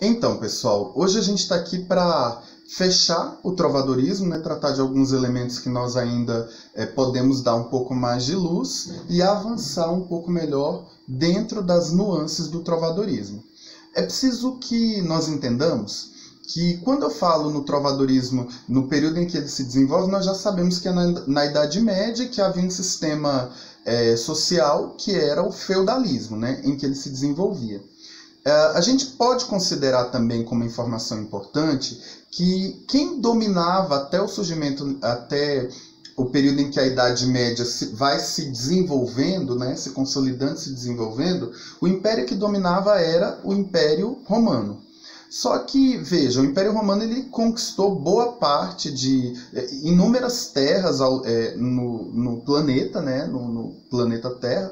Então, pessoal, hoje a gente está aqui para fechar o trovadorismo, né? Tratar de alguns elementos que nós ainda podemos dar um pouco mais de luz e avançar um pouco melhor dentro das nuances do trovadorismo. É preciso que nós entendamos que quando eu falo no trovadorismo, no período em que ele se desenvolve, nós já sabemos que é na Idade Média que havia um sistema social que era o feudalismo, né? Em que ele se desenvolvia. A gente pode considerar também como informação importante que quem dominava até o surgimento, até o período em que a Idade Média vai se desenvolvendo, né, se consolidando, se desenvolvendo, o império que dominava era o Império Romano. Só que, veja, o Império Romano ele conquistou boa parte de inúmeras terras no planeta, né, no planeta Terra.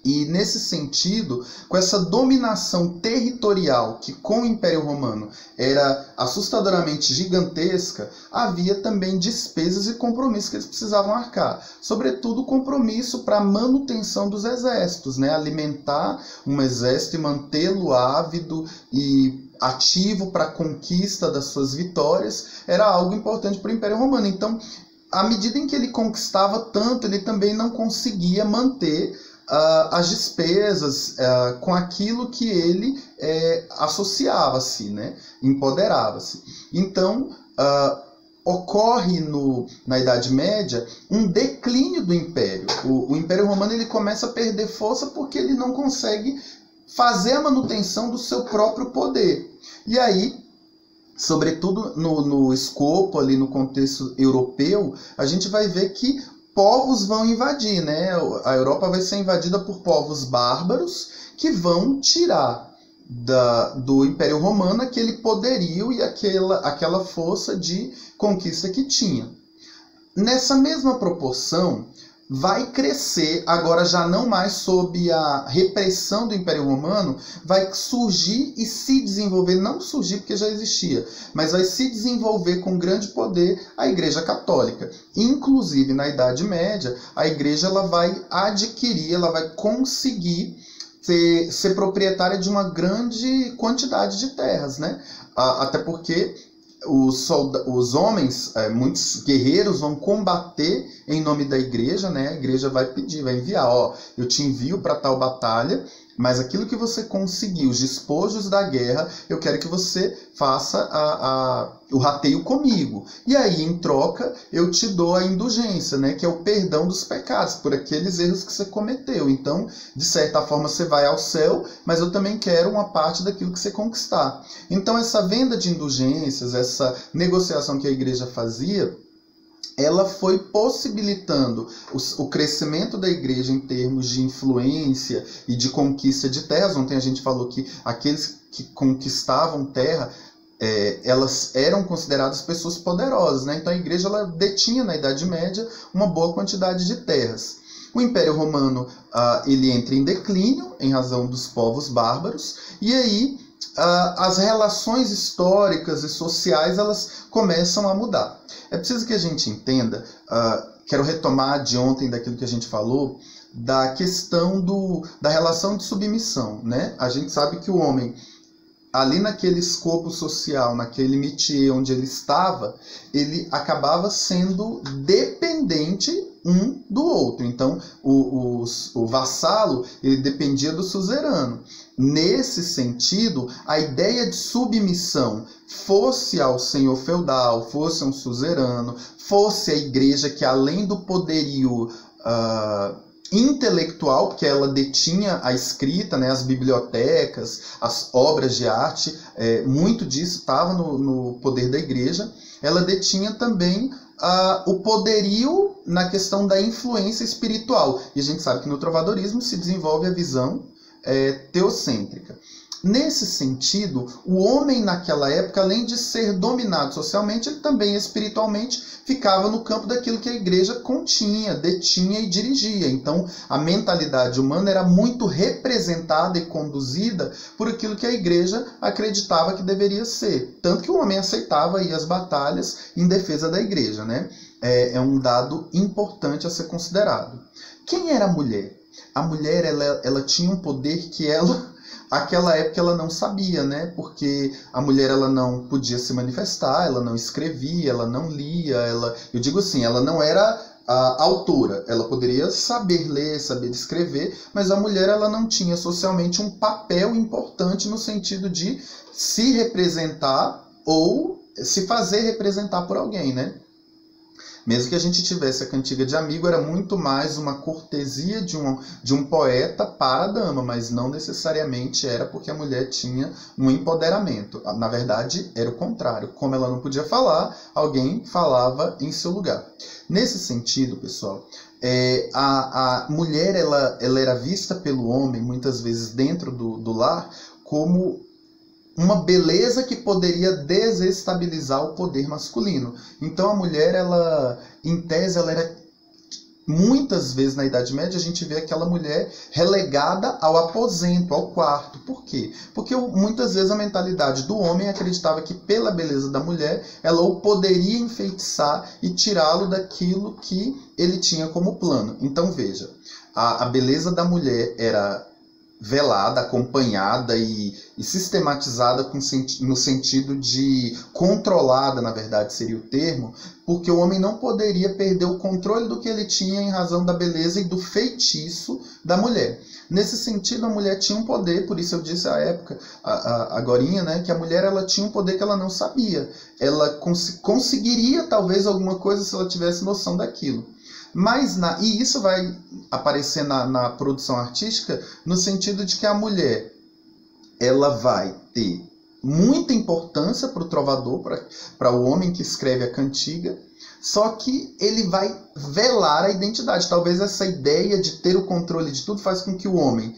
E, nesse sentido, com essa dominação territorial que com o Império Romano era assustadoramente gigantesca, havia também despesas e compromissos que eles precisavam arcar. Sobretudo, compromisso para a manutenção dos exércitos, né? Alimentar um exército e mantê-lo ávido e ativo para a conquista das suas vitórias era algo importante para o Império Romano. Então, à medida em que ele conquistava tanto, ele também não conseguia manter as despesas com aquilo que ele associava-se, né? Empoderava-se. Então, ocorre na Idade Média um declínio do Império. O Império Romano ele começa a perder força porque ele não consegue fazer a manutenção do seu próprio poder. E aí, sobretudo no escopo, ali no contexto europeu, a gente vai ver que povos vão invadir, né? A Europa vai ser invadida por povos bárbaros que vão tirar do Império Romano aquele poderio e aquela força de conquista que tinha. Nessa mesma proporção, vai crescer, agora já não mais sob a repressão do Império Romano, vai surgir e se desenvolver, não surgir porque já existia, mas vai se desenvolver com grande poder a Igreja Católica. Inclusive, na Idade Média, a Igreja ela vai adquirir, ela vai conseguir ser proprietária de uma grande quantidade de terras, né? Até porque os homens, muitos guerreiros vão combater em nome da igreja, né? A igreja vai pedir, vai enviar, eu te envio para tal batalha, mas aquilo que você conseguir, os despojos da guerra, eu quero que você faça o rateio comigo. E aí, em troca, eu te dou a indulgência, né? Que é o perdão dos pecados, por aqueles erros que você cometeu. Então, de certa forma, você vai ao céu, mas eu também quero uma parte daquilo que você conquistar. Então, essa venda de indulgências, essa negociação que a igreja fazia, ela foi possibilitando o crescimento da igreja em termos de influência e de conquista de terras. Ontem a gente falou que aqueles que conquistavam terra, elas eram consideradas pessoas poderosas, né? Então a igreja ela detinha na Idade Média uma boa quantidade de terras. O Império Romano ele entra em declínio em razão dos povos bárbaros, e aí as relações históricas e sociais elas começam a mudar. É preciso que a gente entenda, quero retomar de ontem daquilo que a gente falou, da questão da relação de submissão, né? A gente sabe que o homem, ali naquele escopo social, naquele métier onde ele estava, ele acabava sendo dependente um do outro. Então, o vassalo ele dependia do suzerano. Nesse sentido, a ideia de submissão, fosse ao senhor feudal, fosse a um suzerano, fosse a igreja que, além do poderio intelectual, porque ela detinha a escrita, né, as bibliotecas, as obras de arte, muito disso estava no poder da igreja, ela detinha também o poderio na questão da influência espiritual. E a gente sabe que no trovadorismo se desenvolve a visão teocêntrica. Nesse sentido, o homem naquela época, além de ser dominado socialmente, ele também espiritualmente ficava no campo daquilo que a igreja continha, detinha e dirigia. Então, a mentalidade humana era muito representada e conduzida por aquilo que a igreja acreditava que deveria ser. Tanto que o homem aceitava ir às batalhas em defesa da igreja, né? É um dado importante a ser considerado. Quem era a mulher? A mulher ela tinha um poder que ela aquela época ela não sabia, né? Porque a mulher ela não podia se manifestar, ela não escrevia, ela não lia, eu digo assim, ela não era a autora, ela poderia saber ler, saber escrever, mas a mulher ela não tinha socialmente um papel importante no sentido de se representar ou se fazer representar por alguém, né? Mesmo que a gente tivesse a cantiga de amigo, era muito mais uma cortesia de um poeta para a dama, mas não necessariamente era porque a mulher tinha um empoderamento. Na verdade, era o contrário. Como ela não podia falar, alguém falava em seu lugar. Nesse sentido, pessoal, a mulher ela era vista pelo homem, muitas vezes dentro do lar, como uma beleza que poderia desestabilizar o poder masculino. Então a mulher, ela, em tese, ela era, muitas vezes na Idade Média, a gente vê aquela mulher relegada ao aposento, ao quarto. Por quê? Porque muitas vezes a mentalidade do homem acreditava que pela beleza da mulher, ela o poderia enfeitiçar e tirá-lo daquilo que ele tinha como plano. Então veja, a beleza da mulher era velada, acompanhada e sistematizada no sentido de controlada, na verdade seria o termo, porque o homem não poderia perder o controle do que ele tinha em razão da beleza e do feitiço da mulher. Nesse sentido, a mulher tinha um poder, por isso eu disse à época, agorinha, né, que a mulher ela tinha um poder que ela não sabia. Ela conseguiria talvez alguma coisa se ela tivesse noção daquilo. E isso vai aparecer na produção artística no sentido de que a mulher ela vai ter muita importância para o trovador, para o homem que escreve a cantiga, só que ele vai velar a identidade. Talvez essa ideia de ter o controle de tudo faz com que o homem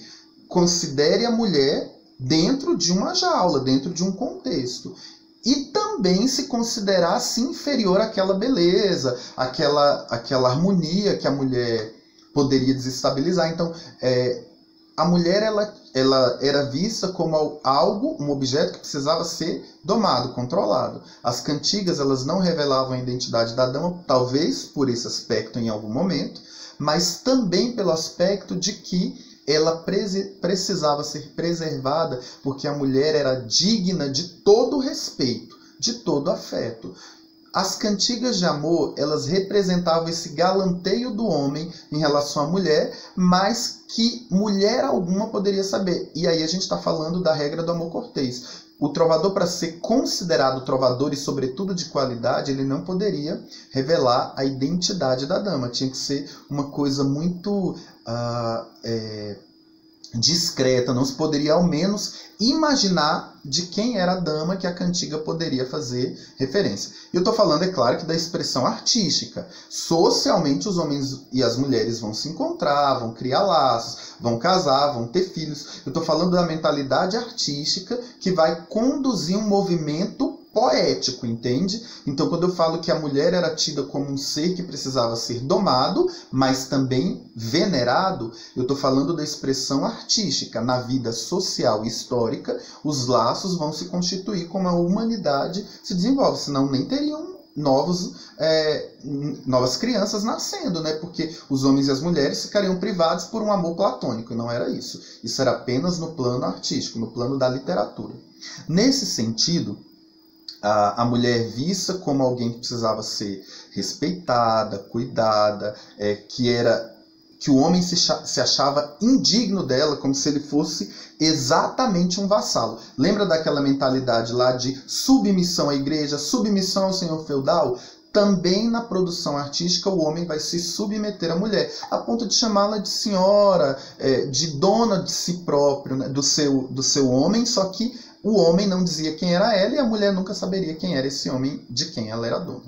considere a mulher dentro de uma jaula, dentro de um contexto. E também se considerasse inferior àquela beleza, àquela harmonia que a mulher poderia desestabilizar. Então, a mulher ela era vista como algo, um objeto que precisava ser domado, controlado. As cantigas elas não revelavam a identidade da dama, talvez por esse aspecto em algum momento, mas também pelo aspecto de que ela precisava ser preservada, porque a mulher era digna de todo respeito, de todo afeto. As cantigas de amor, elas representavam esse galanteio do homem em relação à mulher, mas que mulher alguma poderia saber. E aí a gente está falando da regra do amor cortês. O trovador, para ser considerado trovador e, sobretudo, de qualidade, ele não poderia revelar a identidade da dama. Tinha que ser uma coisa muito discreta. Não se poderia, ao menos, imaginar de quem era a dama que a cantiga poderia fazer referência. E eu estou falando, é claro, que da expressão artística. Socialmente, os homens e as mulheres vão se encontrar, vão criar laços, vão casar, vão ter filhos. Eu estou falando da mentalidade artística que vai conduzir um movimento poético, entende? Então, quando eu falo que a mulher era tida como um ser que precisava ser domado, mas também venerado, eu estou falando da expressão artística. Na vida social e histórica, os laços vão se constituir como a humanidade se desenvolve, senão nem teriam novas crianças nascendo, né? Porque os homens e as mulheres ficariam privados por um amor platônico. Não era isso. Isso era apenas no plano artístico, no plano da literatura. Nesse sentido, a mulher vista como alguém que precisava ser respeitada, cuidada, que o homem se achava indigno dela, como se ele fosse exatamente um vassalo. Lembra daquela mentalidade lá de submissão à igreja, submissão ao senhor feudal? Também na produção artística o homem vai se submeter à mulher, a ponto de chamá-la de senhora, de dona de si próprio, né, do seu homem, só que o homem não dizia quem era ela e a mulher nunca saberia quem era esse homem de quem ela era dona.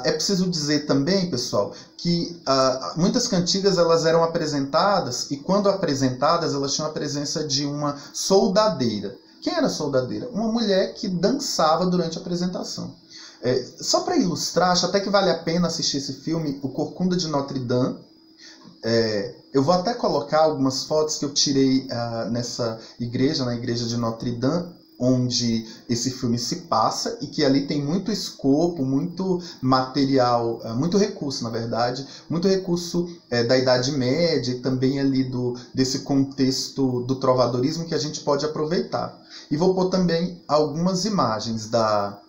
É preciso dizer também, pessoal, que muitas cantigas elas eram apresentadas e quando apresentadas elas tinham a presença de uma soldadeira. Quem era a soldadeira? Uma mulher que dançava durante a apresentação. Só para ilustrar, acho até que vale a pena assistir esse filme, O Corcunda de Notre Dame. Eu vou até colocar algumas fotos que eu tirei nessa igreja, na igreja de Notre Dame, onde esse filme se passa e que ali tem muito escopo, muito material, muito recurso, na verdade, muito recurso da Idade Média e também ali desse contexto do trovadorismo que a gente pode aproveitar. E vou pôr também algumas imagens da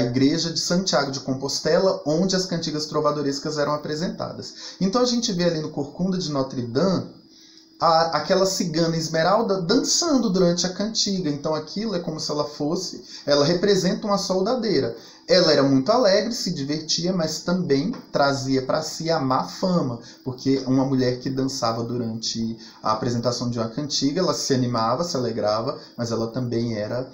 igreja de Santiago de Compostela, onde as cantigas trovadorescas eram apresentadas. Então a gente vê ali no Corcunda de Notre Dame aquela cigana Esmeralda dançando durante a cantiga. Então aquilo é como se ela representa uma soldadeira. Ela era muito alegre, se divertia, mas também trazia para si a má fama, porque uma mulher que dançava durante a apresentação de uma cantiga, ela se animava, se alegrava, mas ela também era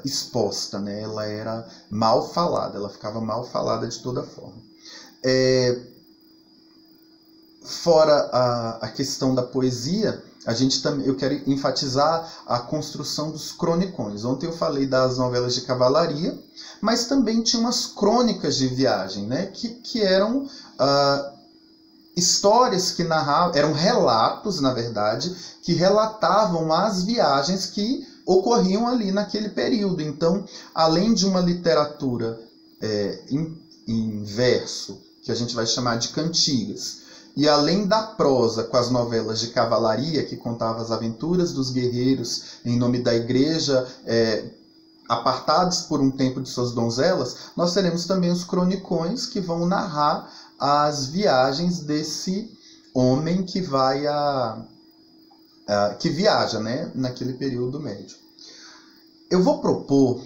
exposta, né? Ela era mal falada, ela ficava mal falada de toda forma. Fora a questão da poesia, eu quero enfatizar a construção dos cronicões. Ontem eu falei das novelas de cavalaria, mas também tinha umas crônicas de viagem, né? que eram histórias que narravam, eram relatos, na verdade, que relatavam as viagens que ocorriam ali naquele período. Então, além de uma literatura em verso, que a gente vai chamar de cantigas, e além da prosa com as novelas de cavalaria, que contavam as aventuras dos guerreiros em nome da igreja, apartados por um tempo de suas donzelas, nós teremos também os cronicões, que vão narrar as viagens desse homem que viaja, né, naquele período médio. Eu vou propor,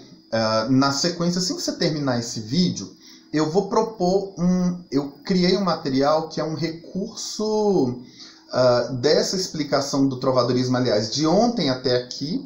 na sequência, assim que você terminar esse vídeo, eu vou propor eu criei um material que é um recurso dessa explicação do trovadorismo, aliás, de ontem até aqui,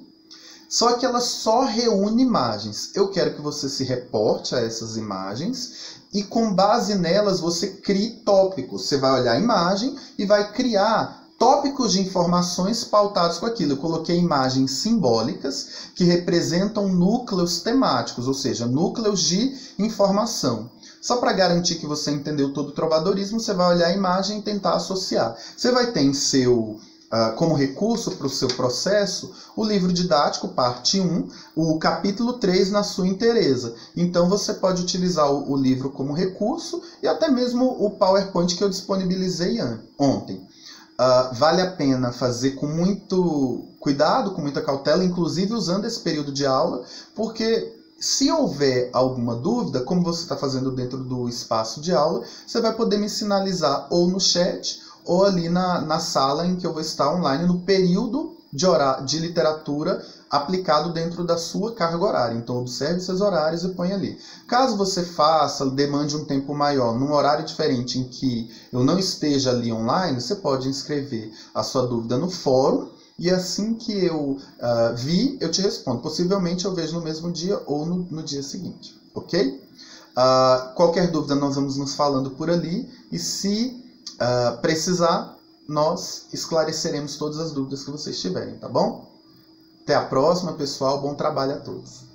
só que ela só reúne imagens. Eu quero que você se reporte a essas imagens e, com base nelas, você crie tópicos. Você vai olhar a imagem e vai criar tópicos de informações pautados com aquilo. Eu coloquei imagens simbólicas que representam núcleos temáticos, ou seja, núcleos de informação. Só para garantir que você entendeu todo o trovadorismo, você vai olhar a imagem e tentar associar. Você vai ter como recurso para o seu processo o livro didático, parte 1, o capítulo 3 na sua inteireza. Então você pode utilizar o livro como recurso e até mesmo o PowerPoint que eu disponibilizei ontem. Vale a pena fazer com muito cuidado, com muita cautela, inclusive usando esse período de aula, porque se houver alguma dúvida, como você está fazendo dentro do espaço de aula, você vai poder me sinalizar ou no chat ou ali na sala em que eu vou estar online no período de literatura aplicado dentro da sua carga horária. Então observe seus horários e põe ali. Caso você demande um tempo maior, num horário diferente em que eu não esteja ali online, você pode inscrever a sua dúvida no fórum e assim que eu eu te respondo. Possivelmente eu vejo no mesmo dia ou no dia seguinte, ok? Qualquer dúvida nós vamos nos falando por ali e se precisar, nós esclareceremos todas as dúvidas que vocês tiverem, tá bom? Até a próxima, pessoal. Bom trabalho a todos.